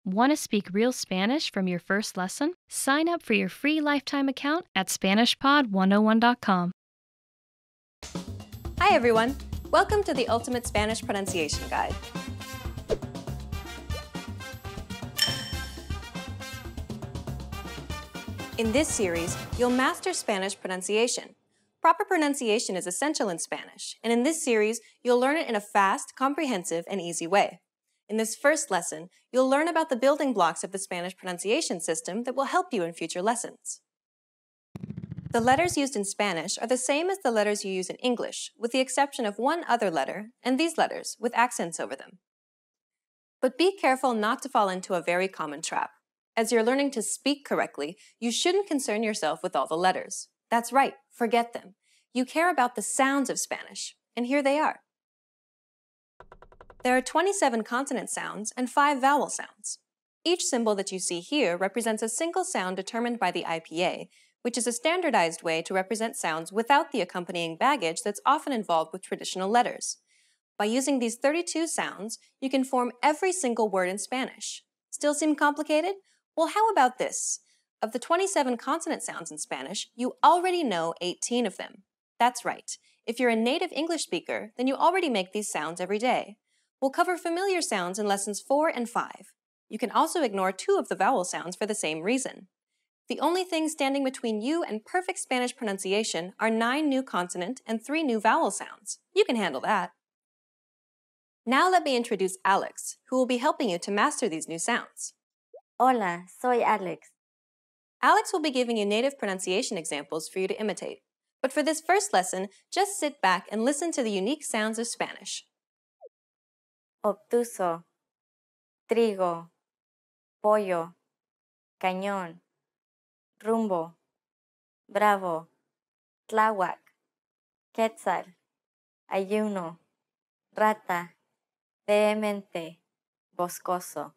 Want to speak real Spanish from your first lesson? Sign up for your free lifetime account at SpanishPod101.com. Hi everyone! Welcome to the Ultimate Spanish Pronunciation Guide. In this series, you'll master Spanish pronunciation. Proper pronunciation is essential in Spanish, and in this series, you'll learn it in a fast, comprehensive, and easy way. In this first lesson, you'll learn about the building blocks of the Spanish pronunciation system that will help you in future lessons. The letters used in Spanish are the same as the letters you use in English, with the exception of one other letter, and these letters, with accents over them. But be careful not to fall into a very common trap. As you're learning to speak correctly, you shouldn't concern yourself with all the letters. That's right, forget them. You care about the sounds of Spanish, and here they are. There are 27 consonant sounds and 5 vowel sounds. Each symbol that you see here represents a single sound determined by the IPA, which is a standardized way to represent sounds without the accompanying baggage that's often involved with traditional letters. By using these 32 sounds, you can form every single word in Spanish. Still seem complicated? Well, how about this? Of the 27 consonant sounds in Spanish, you already know 18 of them. That's right. If you're a native English speaker, then you already make these sounds every day. We'll cover familiar sounds in lessons 4 and 5. You can also ignore 2 of the vowel sounds for the same reason. The only things standing between you and perfect Spanish pronunciation are 9 new consonant and 3 new vowel sounds. You can handle that. Now let me introduce Alex, who will be helping you to master these new sounds. Hola, soy Alex. Alex will be giving you native pronunciation examples for you to imitate. But for this first lesson, just sit back and listen to the unique sounds of Spanish. Obtuso, trigo, pollo, cañón, rumbo, bravo, tláhuac, quetzal, ayuno, rata, vehemente, boscoso.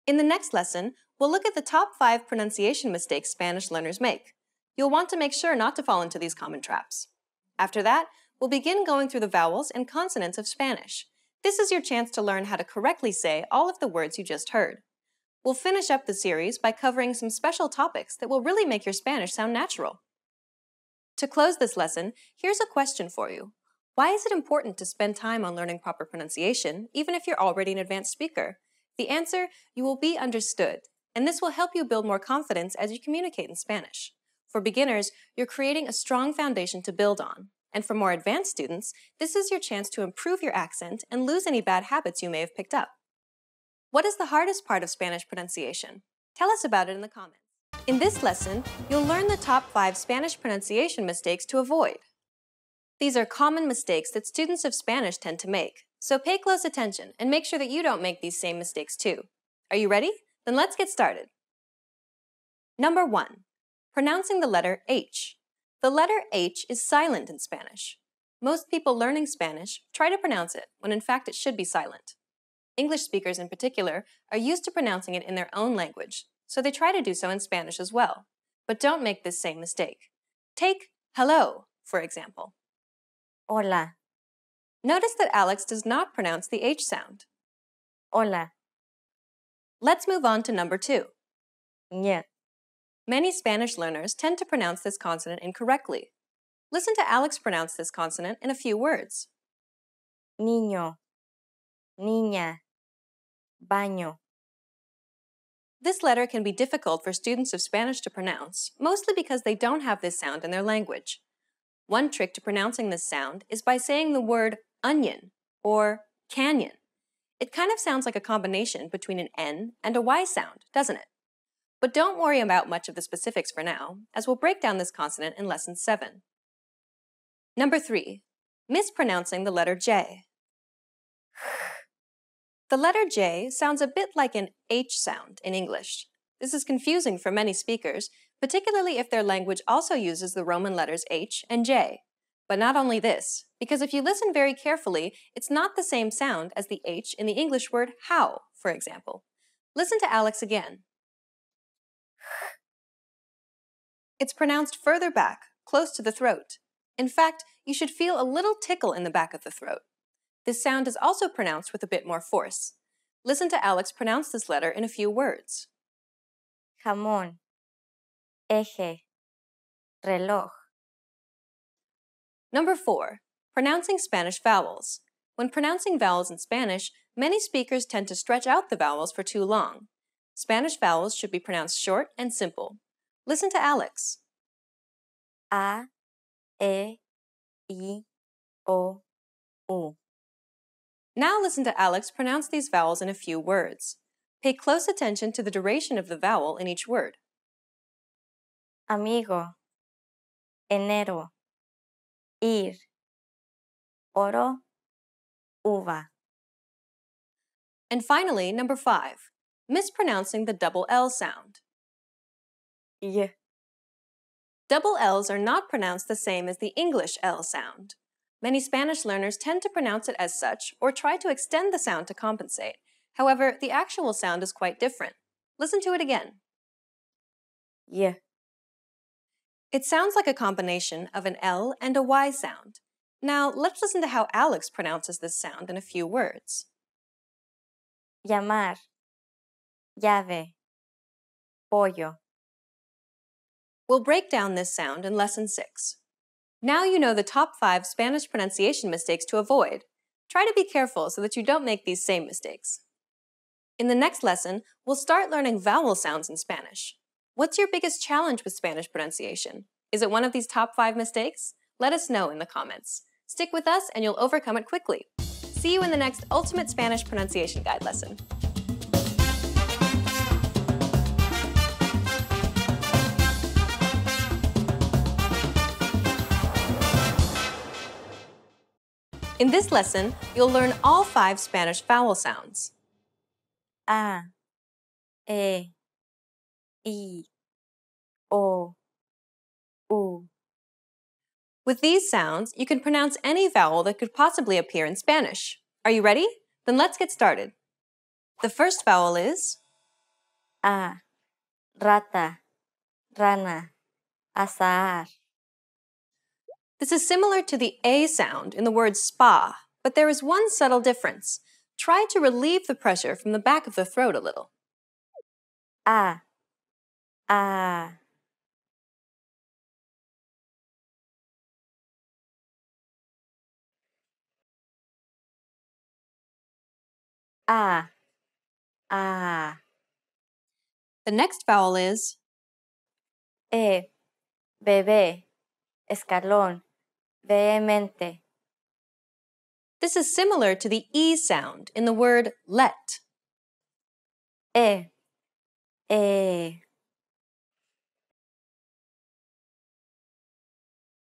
In the next lesson, we'll look at the top 5 pronunciation mistakes Spanish learners make. You'll want to make sure not to fall into these common traps. After that, we'll begin going through the vowels and consonants of Spanish. This is your chance to learn how to correctly say all of the words you just heard. We'll finish up the series by covering some special topics that will really make your Spanish sound natural. To close this lesson, here's a question for you. Why is it important to spend time on learning proper pronunciation, even if you're already an advanced speaker? The answer, you will be understood, and this will help you build more confidence as you communicate in Spanish. For beginners, you're creating a strong foundation to build on. And for more advanced students, this is your chance to improve your accent and lose any bad habits you may have picked up. What is the hardest part of Spanish pronunciation? Tell us about it in the comments. In this lesson, you'll learn the top 5 Spanish pronunciation mistakes to avoid. These are common mistakes that students of Spanish tend to make, so pay close attention and make sure that you don't make these same mistakes too. Are you ready? Then let's get started. Number 1. Pronouncing the letter H. The letter H is silent in Spanish. Most people learning Spanish try to pronounce it when in fact it should be silent. English speakers in particular are used to pronouncing it in their own language, so they try to do so in Spanish as well. But don't make this same mistake. Take hello, for example. Hola, Notice that Alex does not pronounce the H sound. hola, Let's move on to number 2. ñe, Many Spanish learners tend to pronounce this consonant incorrectly. Listen to Alex pronounce this consonant in a few words. niño, niña, baño. This letter can be difficult for students of Spanish to pronounce, mostly because they don't have this sound in their language. One trick to pronouncing this sound is by saying the word onion or canyon. It kind of sounds like a combination between an N and a Y sound, doesn't it? But don't worry about much of the specifics for now, as we'll break down this consonant in lesson 7. Number 3. Mispronouncing the letter J. The letter J sounds a bit like an H sound in English. This is confusing for many speakers, particularly if their language also uses the Roman letters H and J. But not only this, because if you listen very carefully, it's not the same sound as the H in the English word how, for example. Listen to Alex again. It's pronounced further back, close to the throat. In fact, you should feel a little tickle in the back of the throat. This sound is also pronounced with a bit more force. Listen to Alex pronounce this letter in a few words. Jamón, eje, reloj. Number 4. Pronouncing Spanish vowels. When pronouncing vowels in Spanish, many speakers tend to stretch out the vowels for too long. Spanish vowels should be pronounced short and simple. Listen to Alex. A, E, I, O, U. Now listen to Alex pronounce these vowels in a few words. Pay close attention to the duration of the vowel in each word. Amigo, enero, ir, oro, uva. And finally, number 5. Mispronouncing the double L sound. Y. Double L's are not pronounced the same as the English L sound. Many Spanish learners tend to pronounce it as such or try to extend the sound to compensate. However, the actual sound is quite different. Listen to it again. Y. It sounds like a combination of an L and a Y sound. Now, let's listen to how Alex pronounces this sound in a few words. Llamar, llave, pollo. We'll break down this sound in Lesson 6. Now you know the top 5 Spanish pronunciation mistakes to avoid. Try to be careful so that you don't make these same mistakes. In the next lesson, we'll start learning vowel sounds in Spanish. What's your biggest challenge with Spanish pronunciation? Is it one of these top 5 mistakes? Let us know in the comments. Stick with us and you'll overcome it quickly. See you in the next Ultimate Spanish Pronunciation Guide lesson. In this lesson, you'll learn all 5 Spanish vowel sounds. A, E, I, O, U. With these sounds, you can pronounce any vowel that could possibly appear in Spanish. Are you ready? Then let's get started. The first vowel is A, rata, rana, azahar. This is similar to the A sound in the word spa, but there is one subtle difference. Try to relieve the pressure from the back of the throat a little. A, A, A. The next vowel is E, bebé, escalón, vehemente. This is similar to the E sound in the word let. E, E,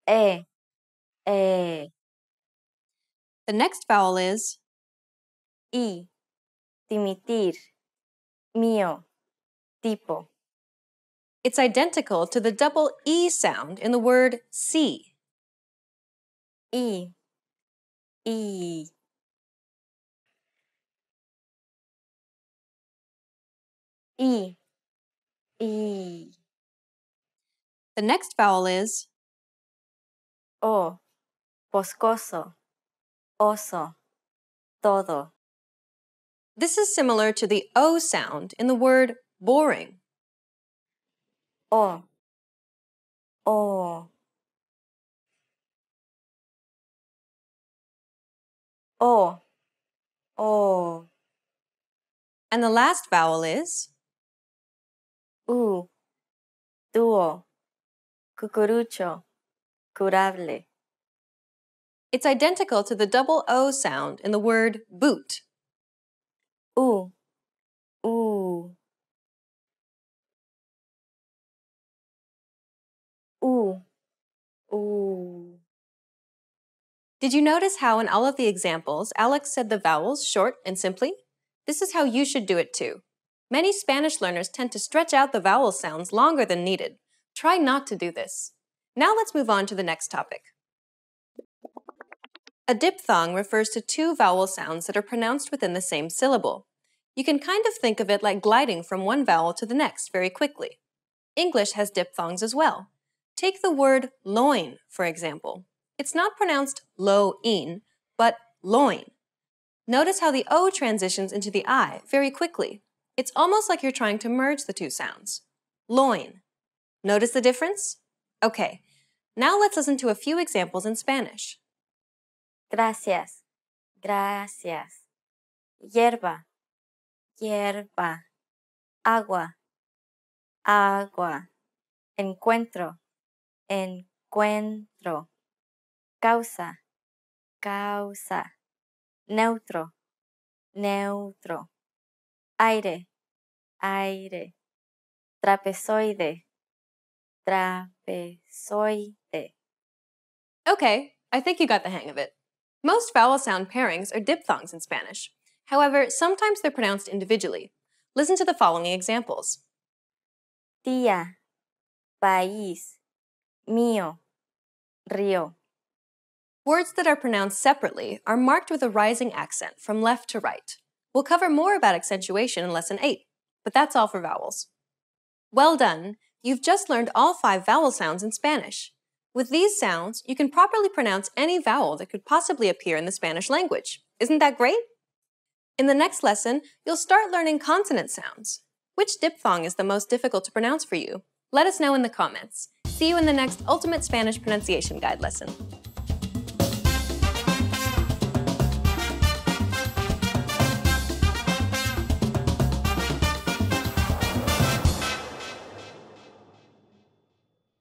E, E. The next vowel is I, dimitir, mío, tipo. It's identical to the double E sound in the word see. I, I. I, I. The next vowel is O, boscoso, oso, todo. This is similar to the O sound in the word boring. O, O. O, O. And the last vowel is U, dúo, cucurucho, curable. It's identical to the double O sound in the word boot. U, U. U, U. Did you notice how in all of the examples, Alex said the vowels short and simply? This is how you should do it too. Many Spanish learners tend to stretch out the vowel sounds longer than needed. Try not to do this. Now let's move on to the next topic. A diphthong refers to 2 vowel sounds that are pronounced within the same syllable. You can kind of think of it like gliding from one vowel to the next very quickly. English has diphthongs as well. Take the word loin, for example. It's not pronounced lo-in, but loin. Notice how the O transitions into the I very quickly. It's almost like you're trying to merge the two sounds. Loin. Notice the difference? Okay, now let's listen to a few examples in Spanish. Gracias, gracias. Hierba, hierba. Agua, agua. Encuentro, encuentro. Causa, causa. Neutro, neutro. Aire, aire. Trapezoide, trapezoide. Okay, I think you got the hang of it. Most vowel sound pairings are diphthongs in Spanish. However, sometimes they're pronounced individually. Listen to the following examples. Tía, país, mío, río. Words that are pronounced separately are marked with a rising accent from left to right. We'll cover more about accentuation in Lesson 8, but that's all for vowels. Well done! You've just learned all 5 vowel sounds in Spanish. With these sounds, you can properly pronounce any vowel that could possibly appear in the Spanish language. Isn't that great? In the next lesson, you'll start learning consonant sounds. Which diphthong is the most difficult to pronounce for you? Let us know in the comments. See you in the next Ultimate Spanish Pronunciation Guide lesson.